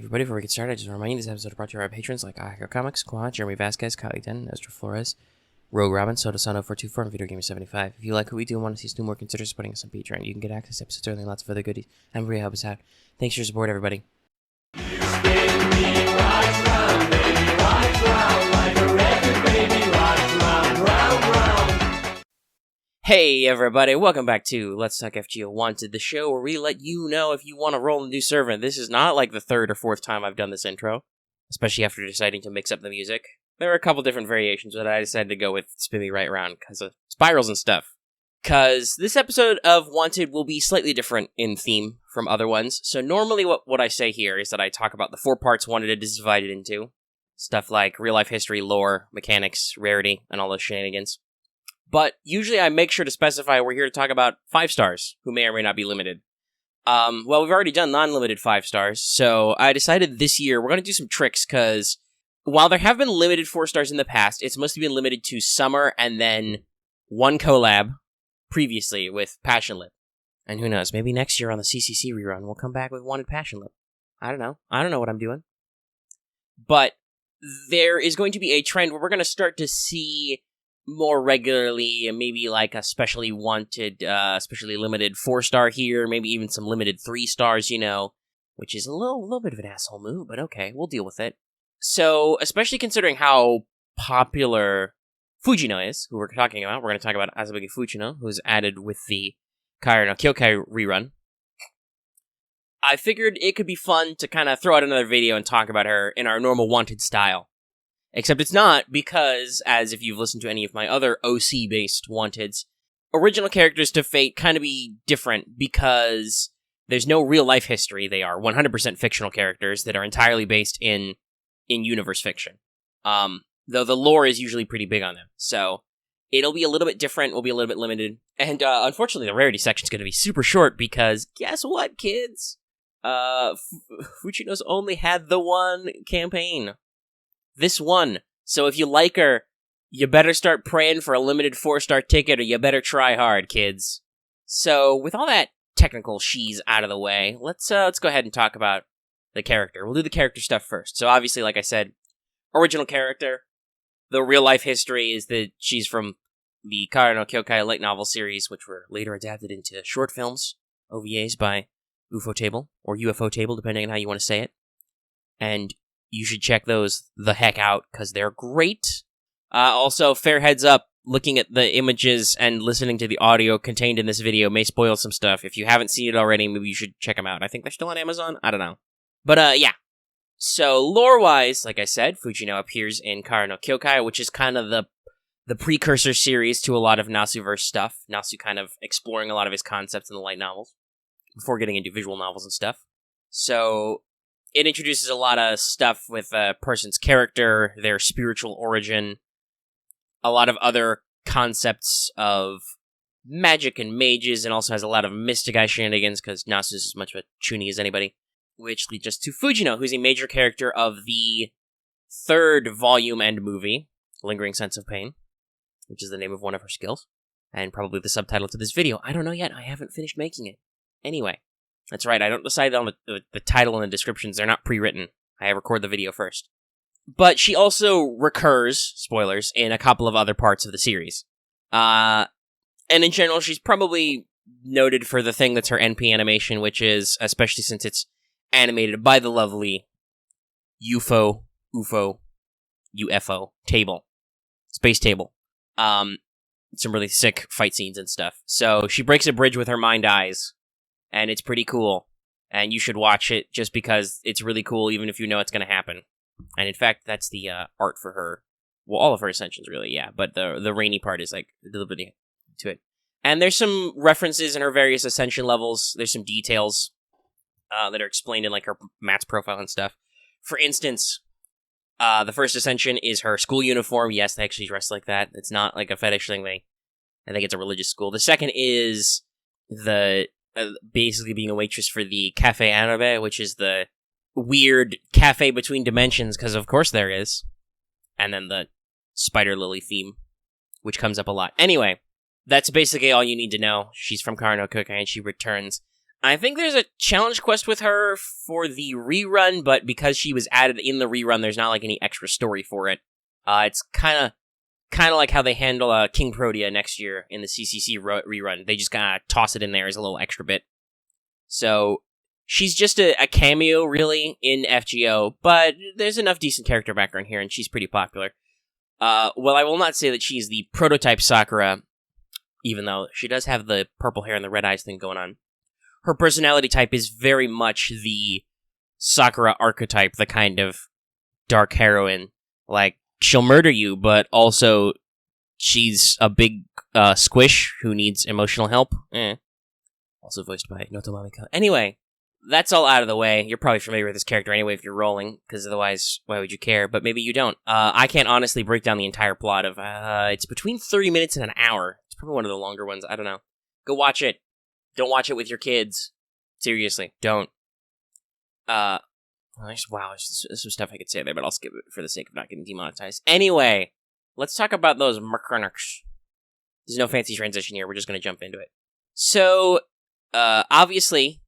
Everybody, before we get started, I just want to remind you this episode is brought to you by our patrons like Ahiko Comics, Quad, Jeremy Vasquez, Kylie Den, Nestor Flores, Rogue Robin, Soda Sano 424, and Video Gamer 75. If you like what we do and want to see us do more, consider supporting us on Patreon. You can get access to episodes early and lots of other goodies, and really help us out. Thanks for your support, everybody. Hey everybody, welcome back to Let's Talk FGO Wanted, the show where we let you know if you want to roll a new server. This is not like the third or fourth time I've done this intro, especially after deciding to mix up the music. There are a couple different variations, but I decided to go with Spin Me Right Round because of spirals and stuff. Because this episode of Wanted will be slightly different in theme from other ones. So normally what I say here is that I talk about the 4 parts Wanted is divided into. Stuff like real-life history, lore, mechanics, rarity, and all those shenanigans. But usually I make sure to specify we're here to talk about 5 stars, who may or may not be limited. Well, we've already done non-limited 5 stars, so I decided this year we're going to do some tricks, because while there have been limited 4 stars in the past, it's mostly been limited to Summer and then 1 collab previously with Passion Lip. And who knows, maybe next year on the CCC rerun we'll come back with Wanted Passion Lip. I don't know what I'm doing. But there is going to be a trend where we're going to start to see more regularly, maybe like a specially wanted, specially limited 4-star here, maybe even some limited 3 stars, which is a little bit of an asshole move, but okay, we'll deal with it. So, especially considering how popular Fujino is, who we're talking about, we're going to talk about Asagami Fujino, who's added with the Kairi no Kyokai rerun. I figured it could be fun to kind of throw out another video and talk about her in our normal Wanted style. Except it's not, because, as if you've listened to any of my other OC-based Wanteds, original characters to Fate kind of be different, because there's no real-life history. They are 100% fictional characters that are entirely based in universe fiction. Though the lore is usually pretty big on them. So, it'll be a little bit different, we'll be a little bit limited. And, unfortunately, the rarity section's going to be super short, because, guess what, kids? Fujino's only had the one campaign. This one. So if you like her, you better start praying for a limited 4-star ticket, or you better try hard, kids. So with all that technical she's out of the way, let's go ahead and talk about the character. We'll do the character stuff first. So obviously, like I said, original character. The real life history is that she's from the Kairi no Kyokai light novel series, which were later adapted into short films, OVAs by Ufotable, or UFO Table, depending on how you want to say it. And you should check those the heck out, because they're great. Also, fair heads up, looking at the images and listening to the audio contained in this video may spoil some stuff. If you haven't seen it already, maybe you should check them out. I think they're still on Amazon? I don't know. But, yeah. So, lore-wise, like I said, Fujino appears in Kairi no Kyokai, which is kind of the precursor series to a lot of Nasuverse stuff. Nasu kind of exploring a lot of his concepts in the light novels, before getting into visual novels and stuff. So it introduces a lot of stuff with a person's character, their spiritual origin, a lot of other concepts of magic and mages, and also has a lot of mystic eye shenanigans, because Nasu is as much of a chuny as anybody. Which leads us to Fujino, who's a major character of the 3rd volume and movie, Lingering Sense of Pain, which is the name of one of her skills, and probably the subtitle to this video. I don't know yet, I haven't finished making it. Anyway, that's right, I don't decide on the title and the descriptions, they're not pre-written. I record the video first. But she also recurs, spoilers, in a couple of other parts of the series. And in general, she's probably noted for the thing that's her NP animation, which is, especially since it's animated by the lovely UFO Table. Space Table. Some really sick fight scenes and stuff. So she breaks a bridge with her mind eyes. And it's pretty cool, and you should watch it just because it's really cool, even if you know it's going to happen. And in fact, that's the art for her. Well, all of her ascensions, really, yeah. But the rainy part is like a little bit to it. And there's some references in her various ascension levels. There's some details that are explained in like her Matt's profile and stuff. For instance, the first ascension is her school uniform. Yes, they actually dress like that. It's not like a fetish thing. I think it's a religious school. The second is the basically being a waitress for the Cafe Anabe, which is the weird cafe between dimensions, because of course there is. And then the Spider Lily theme, which comes up a lot. Anyway, that's basically all you need to know. She's from Kairi no Kyokai, and she returns I think there's a challenge quest with her for the rerun, but because she was added in the rerun, there's not like any extra story for it. It's kind of like how they handle King Protea next year in the CCC rerun. They just kind of toss it in there as a little extra bit. So she's just a cameo, really, in FGO, but there's enough decent character background here, and she's pretty popular. Well, I will not say that she's the prototype Sakura, even though she does have the purple hair and the red eyes thing going on. Her personality type is very much the Sakura archetype, the kind of dark heroine. Like, she'll murder you, but also she's a big squish who needs emotional help. Also voiced by Noto Mamika. Anyway, that's all out of the way. You're probably familiar with this character anyway if you're rolling, because otherwise, why would you care? But maybe you don't. I can't honestly break down the entire plot of... it's between 30 minutes and an hour. It's probably one of the longer ones. I don't know. Go watch it. Don't watch it with your kids. Seriously, don't. Wow, there's some stuff I could say there, but I'll skip it for the sake of not getting demonetized. Anyway, let's talk about those mechanics. There's no fancy transition here. We're just going to jump into it. So, obviously,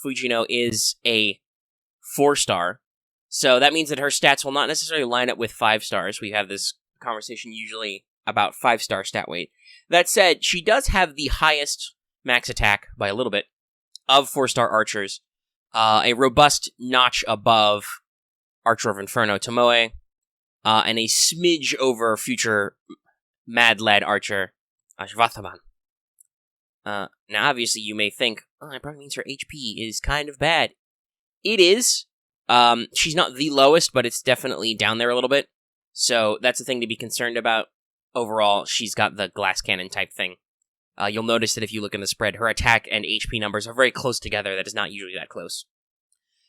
Fujino is a 4-star. So that means that her stats will not necessarily line up with 5 stars. We have this conversation usually about 5-star stat weight. That said, she does have the highest max attack by a little bit of 4-star archers, a robust notch above Archer of Inferno Tomoe, and a smidge over future Mad Lad Archer Ashwatthana. Now, obviously, you may think, that probably means her HP is kind of bad. It is. She's not the lowest, but it's definitely down there a little bit. So that's a thing to be concerned about. Overall, she's got the glass cannon type thing. You'll notice that if you look in the spread, her attack and HP numbers are very close together. That is not usually that close.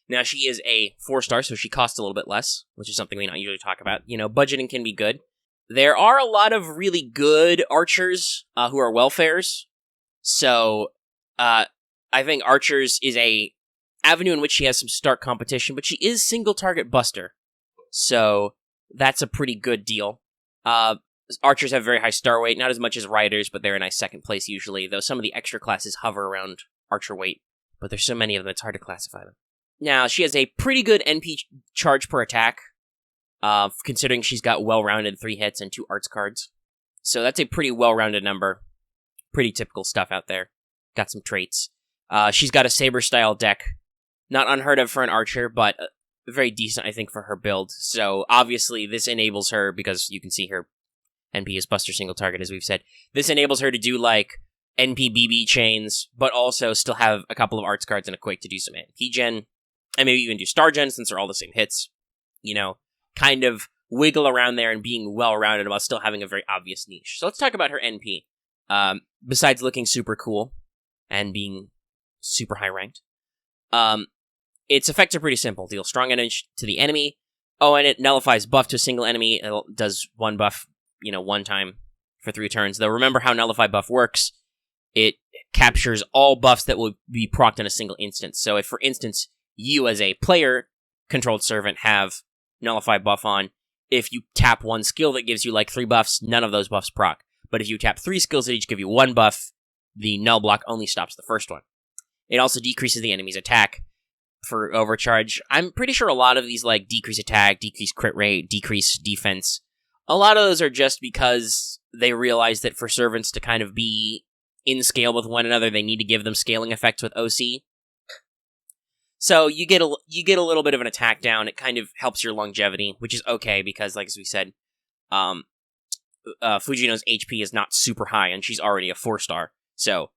Now, she is a 4-star, so she costs a little bit less, which is something we not usually talk about. You know, budgeting can be good. There are a lot of really good archers who are welfares. So, I think archers is a avenue in which she has some stark competition, but she is single-target buster. So, that's a pretty good deal. Archers have very high star weight, not as much as riders, but they're a nice second place usually, though some of the extra classes hover around archer weight, but there's so many of them it's hard to classify them. Now, she has a pretty good NP charge per attack, considering she's got well-rounded 3 hits and 2 arts cards. So that's a pretty well-rounded number. Pretty typical stuff out there. Got some traits. She's got a saber-style deck. Not unheard of for an archer, but very decent, I think, for her build. So, obviously, this enables her, because you can see her NP is Buster single target, as we've said. This enables her to do, like, NP BB chains, but also still have a couple of arts cards and a Quake to do some NP gen, and maybe even do Star gen, since they're all the same hits. You know, kind of wiggle around there and being well-rounded while still having a very obvious niche. So let's talk about her NP. Besides looking super cool and being super high-ranked, its effects are pretty simple. Deal strong damage to the enemy. Oh, and it nullifies buff to a single enemy. It does one buff, one time for 3 turns. Though remember how nullify buff works. It captures all buffs that will be procced in a single instance. So if, for instance, you as a player-controlled servant have nullify buff on, if you tap one skill that gives you like 3 buffs, none of those buffs proc. But if you tap 3 skills that each give you 1 buff, the null block only stops the first one. It also decreases the enemy's attack for overcharge. I'm pretty sure a lot of these, like, decrease attack, decrease crit rate, decrease defense, a lot of those are just because they realize that for servants to kind of be in scale with one another, they need to give them scaling effects with OC. So you get a little bit of an attack down. It kind of helps your longevity, which is okay because, like as we said, Fujino's HP is not super high, and she's already a 4-star. So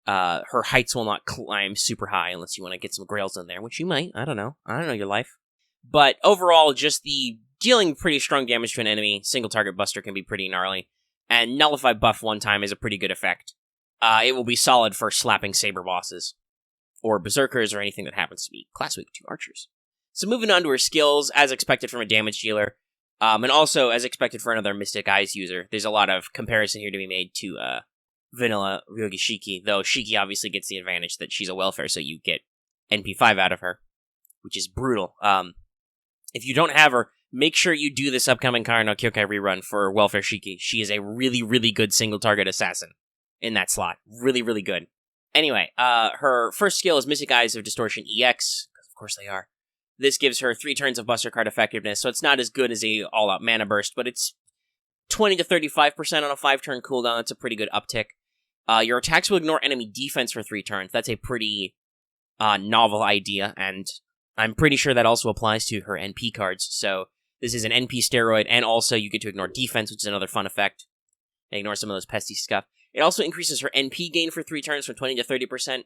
her heights will not climb super high unless you want to get some grails in there, which you might. I don't know your life. But overall, just the dealing pretty strong damage to an enemy, single target buster can be pretty gnarly, and nullify buff one time is a pretty good effect. It will be solid for slapping saber bosses, or berserkers, or anything that happens to be class weak to archers. So moving on to her skills, as expected from a damage dealer, and also as expected for another Mystic Eyes user. There's a lot of comparison here to be made to vanilla Ryogi Shiki, though Shiki obviously gets the advantage that she's a welfare, so you get NP5 out of her, which is brutal. If you don't have her, make sure you do this upcoming Kara no Kyokai rerun for welfare Shiki. She is a really, really good single-target assassin in that slot. Really, really good. Anyway, her first skill is Mystic Eyes of Distortion EX, because of course they are. This gives her 3 turns of Buster Card effectiveness, so it's not as good as a all-out Mana Burst, but it's 20 to 35% on a 5-turn cooldown. That's a pretty good uptick. Your attacks will ignore enemy defense for 3 turns. That's a pretty novel idea, and I'm pretty sure that also applies to her NP cards. So this is an NP steroid, and also you get to ignore defense, which is another fun effect. And ignore some of those pesty stuff. It also increases her NP gain for 3 turns from 20 to 30%.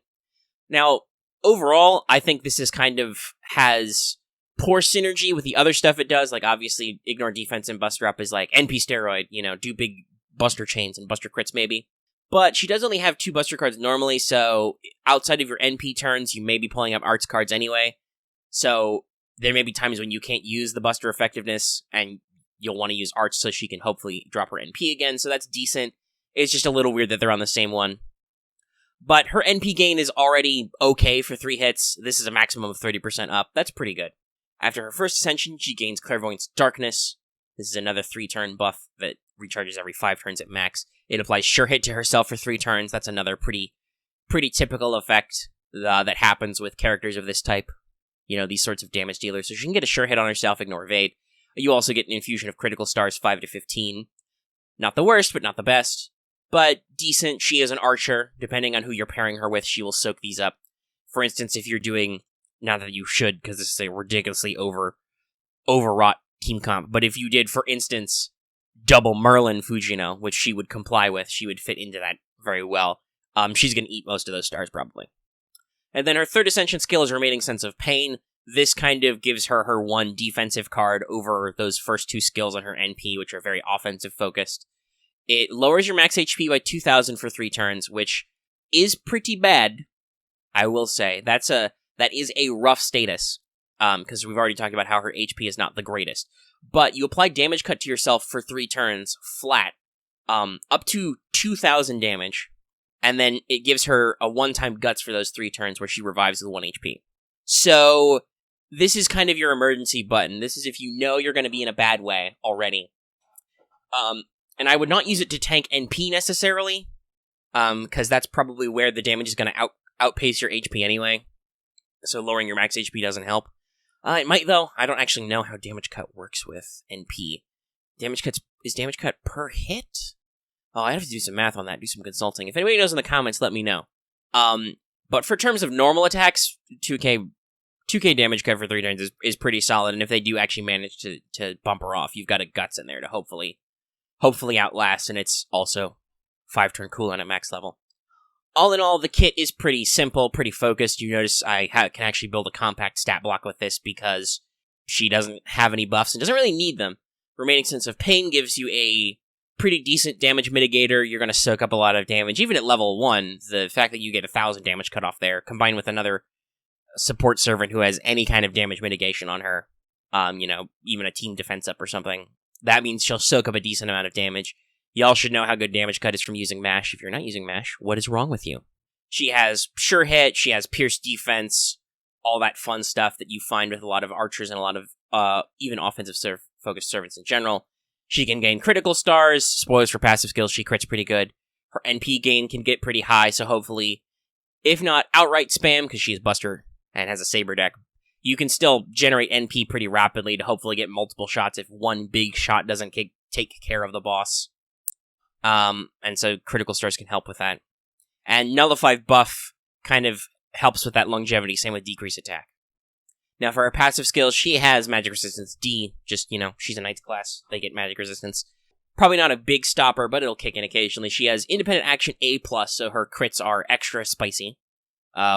Now, overall, I think this is kind of has poor synergy with the other stuff it does. Like, obviously, ignore defense and Buster Up is like NP steroid, do big Buster chains and Buster crits maybe. But she does only have 2 Buster cards normally, so outside of your NP turns, you may be pulling up arts cards anyway. So there may be times when you can't use the Buster effectiveness, and you'll want to use arts so she can hopefully drop her NP again, so that's decent. It's just a little weird that they're on the same one. But her NP gain is already okay for 3 hits. This is a maximum of 30% up. That's pretty good. After her first ascension, she gains Clairvoyance Darkness. This is another 3-turn buff that recharges every 5 turns at max. It applies Sure Hit to herself for 3 turns. That's another pretty typical effect that happens with characters of this type. These sorts of damage dealers. So she can get a Sure Hit on herself, ignore evade. You also get an infusion of critical stars 5 to 15. Not the worst, but not the best. But decent. She is an archer. Depending on who you're pairing her with, she will soak these up. For instance, if you're doing, not that you should, because this is a ridiculously overwrought team comp, but if you did, for instance, double Merlin Fujino, which she would comply with, she would fit into that very well. She's going to eat most of those stars, probably. And then her third ascension skill is Remaining Sense of Pain. This kind of gives her 1 defensive card over those first 2 skills on her NP, which are very offensive focused. It lowers your max HP by 2,000 for 3 turns, which is pretty bad, I will say. That is a rough status, because we've already talked about how her HP is not the greatest. But you apply damage cut to yourself for 3 turns, flat, up to 2,000 damage, and then it gives her a one-time guts for those 3 turns where she revives with 1 HP. So, this is kind of your emergency button. This is if you know you're going to be in a bad way already. And I would not use it to tank NP necessarily, because that's probably where the damage is going to outpace your HP anyway. So lowering your max HP doesn't help. It might, though. I don't actually know how damage cut works with NP. Is damage cut per hit? Oh, I have to do some math on that, do some consulting. If anybody knows in the comments, let me know. But for terms of normal attacks, 2k damage cut for 3 turns is pretty solid, and if they do actually manage to bump her off, you've got a guts in there to hopefully outlast, and it's also 5-turn cooldown at max level. All in all, the kit is pretty simple, pretty focused. You notice I can actually build a compact stat block with this because she doesn't have any buffs and doesn't really need them. Remaining Sense of Pain gives you a pretty decent damage mitigator. You're going to soak up a lot of damage. Even at level 1, the fact that you get 1,000 damage cut off there, combined with another support servant who has any kind of damage mitigation on her, even a team defense up or something, that means she'll soak up a decent amount of damage. Y'all should know how good damage cut is from using MASH. If you're not using MASH, what is wrong with you? She has Sure Hit, she has Pierce Defense, all that fun stuff that you find with a lot of archers and a lot of even offensive focused servants in general. She can gain critical stars. Spoilers for passive skills, she crits pretty good. Her NP gain can get pretty high, so hopefully, if not outright spam, because she is Buster and has a Saber deck, you can still generate NP pretty rapidly to hopefully get multiple shots if one big shot doesn't take care of the boss. And so critical stars can help with that. And Nullify buff kind of helps with that longevity, same with Decrease Attack. Now for her passive skills, she has Magic Resistance D, just, she's a Knight's class, they get Magic Resistance. Probably not a big stopper, but it'll kick in occasionally. She has Independent Action A+, so her crits are extra spicy,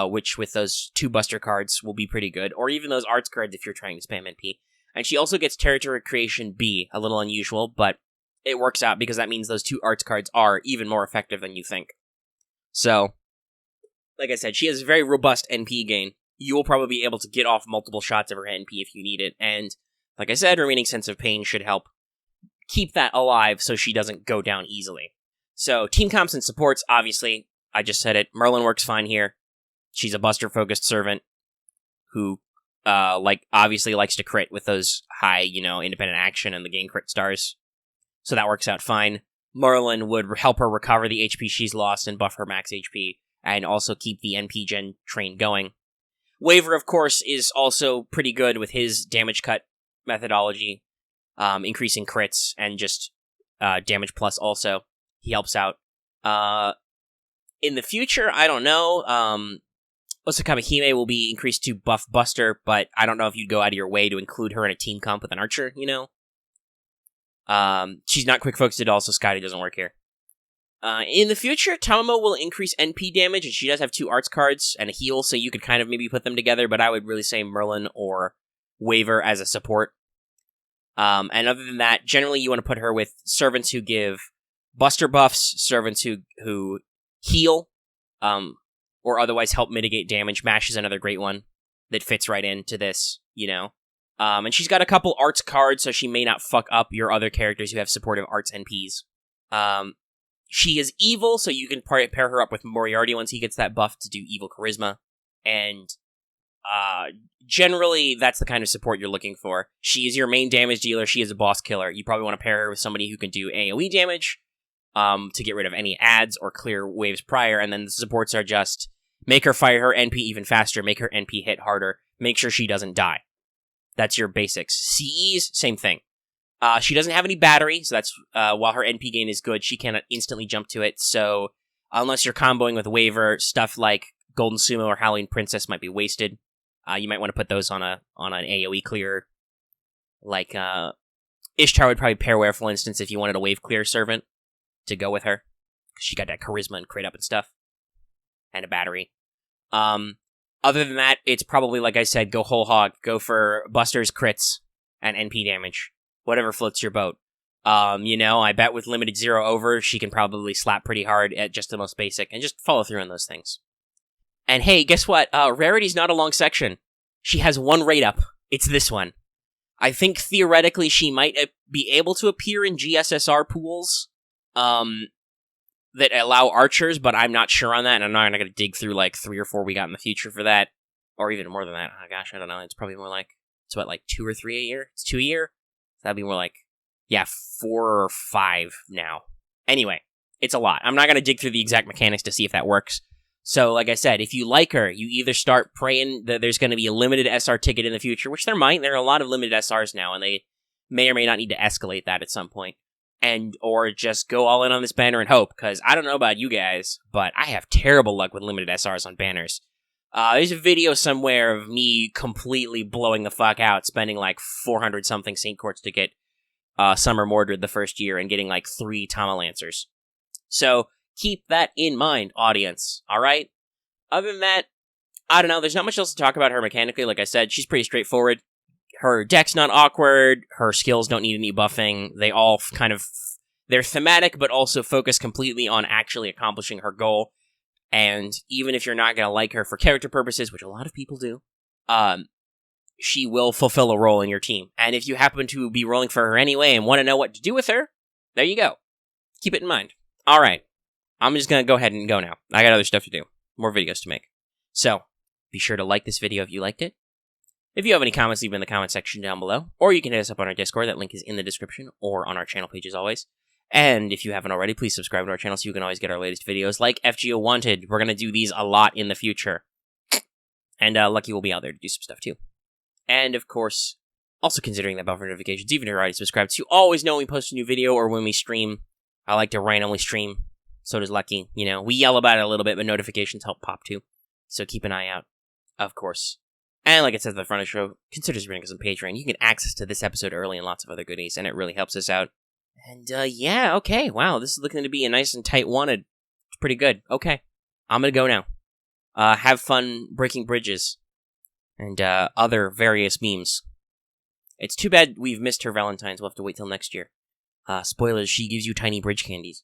which with those 2 Buster cards will be pretty good, or even those Arts cards if you're trying to spam NP. And she also gets Territory Creation B, a little unusual, but it works out because that means those 2 arts cards are even more effective than you think. So, like I said, she has very robust NP gain. You will probably be able to get off multiple shots of her NP if you need it, and like I said, Remaining Sense of Pain should help keep that alive so she doesn't go down easily. So, team comps and supports, obviously, I just said it, Merlin works fine here. She's a Buster-focused servant who, obviously likes to crit with those high, independent action and the gain crit stars. So that works out fine. Merlin would help her recover the HP she's lost and buff her max HP. and also keep the NP gen train going. Waver, of course, is also pretty good with his damage cut methodology, increasing crits and just damage plus also. He helps out. In the future, I don't know. Asagami Hime will be increased to buff Buster, but I don't know if you'd go out of your way to include her in a team comp with an archer, you know? She's not quick focused at all, so Scotty doesn't work here. In the future, Tamamo will increase NP damage, and she does have 2 arts cards and a heal, so you could kind of maybe put them together, but I would really say Merlin or Waver as a support. And other than that, generally you want to put her with servants who give Buster buffs, servants who heal, or otherwise help mitigate damage. Mash is another great one that fits right into this, you know. And she's got a couple arts cards, so she may not fuck up your other characters who have supportive arts NPs. She is evil, so you can pair her up with Moriarty once he gets that buff to do evil charisma. And generally, that's the kind of support you're looking for. She is your main damage dealer. She is a boss killer. You probably want to pair her with somebody who can do AoE damage to get rid of any ads or clear waves prior. And then the supports are just make her fire her NP even faster, make her NP hit harder, make sure she doesn't die. That's your basics. CEs, same thing. She doesn't have any battery, so that's while her NP gain is good, she cannot instantly jump to it. So unless you're comboing with Waver, stuff like Golden Sumo or Halloween Princess might be wasted. You might want to put those on an AoE clear. Like Ishtar would probably pair Ware, for instance, if you wanted a wave clear servant to go with her. She got that charisma and crit up and stuff. And a battery. Other than that, it's probably, like I said, go whole hog. Go for Busters, crits, and NP damage. Whatever floats your boat. You know, I bet with limited 0 over, she can probably slap pretty hard at just the most basic, and just follow through on those things. And hey, guess what? Rarity's not a long section. She has 1 rate up. It's this one. I think theoretically she might be able to appear in GSSR pools that allow archers, but I'm not sure on that, and I'm not going to dig through like 3 or 4 we got in the future for that, or even more than that. Oh gosh, I don't know. It's probably more like, it's what, like 2 or 3 a year? It's 2 a year? That'd be more like, 4 or 5 now. Anyway, it's a lot. I'm not going to dig through the exact mechanics to see if that works. So, like I said, if you like her, you either start praying that there's going to be a limited SR ticket in the future, which there might. There are a lot of limited SRs now, and they may or may not need to escalate that at some point. Or just go all in on this banner and hope, because I don't know about you guys, but I have terrible luck with limited SRs on banners. There's a video somewhere of me completely blowing the fuck out, spending like 400-something Saint Courts to get Summer Mordred the first year and getting like 3 Tama Lancers. So, keep that in mind, audience, alright? Other than that, I don't know, there's not much else to talk about her mechanically. Like I said, she's pretty straightforward. Her deck's not awkward, her skills don't need any buffing, they all kind of, they're thematic, but also focus completely on actually accomplishing her goal. And even if you're not going to like her for character purposes, which a lot of people do, she will fulfill a role in your team. And if you happen to be rolling for her anyway and want to know what to do with her, there you go. Keep it in mind. Alright, I'm just going to go ahead and go now. I got other stuff to do. More videos to make. So, be sure to like this video if you liked it. If you have any comments, leave them in the comment section down below. Or you can hit us up on our Discord. That link is in the description or on our channel page as always. And if you haven't already, please subscribe to our channel so you can always get our latest videos like FGO Wanted. We're going to do these a lot in the future. And Lucky will be out there to do some stuff too. And of course, also considering that bell for notifications, even if you're already subscribed, to always know when we post a new video or when we stream. I like to randomly stream. So does Lucky. You know, we yell about it a little bit, but notifications help pop too. So keep an eye out, of course. And like it says at the front of the show, consider supporting us on Patreon. You get access to this episode early and lots of other goodies, and it really helps us out. And yeah, okay, wow, this is looking to be a nice and tight wanted. It's pretty good. Okay, I'm gonna go now. Have fun breaking bridges. And other various memes. It's too bad we've missed her Valentine's. We'll have to wait till next year. Spoilers, she gives you tiny bridge candies.